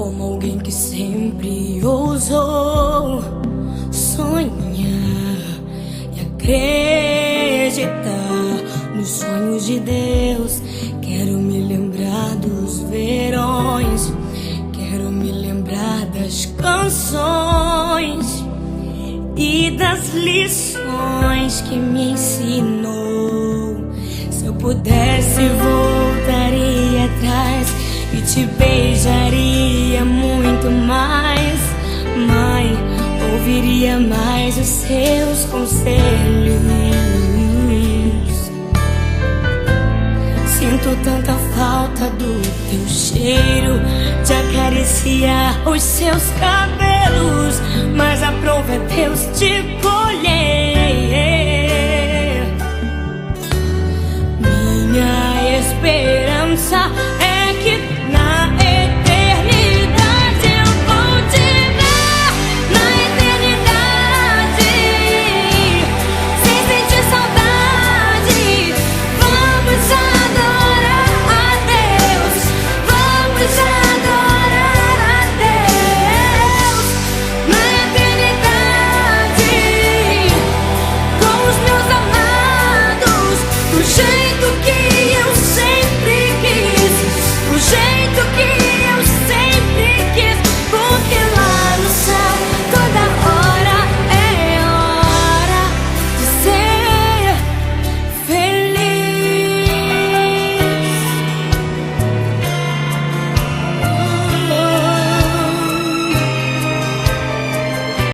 como alguém que sempre ousou sonhar e acreditar nos sonhos de Deus. Quero me lembrar dos verões, quero me lembrar das canções e das lições que me ensinou. Se eu pudesse, voltaria atrás e te beijaria muito mais. Mãe, ouviria mais os seus conselhos. Sinto tanta falta do teu cheiro, de acariciar os seus cabelos, mas aprove a Deus te colher. Minha esperança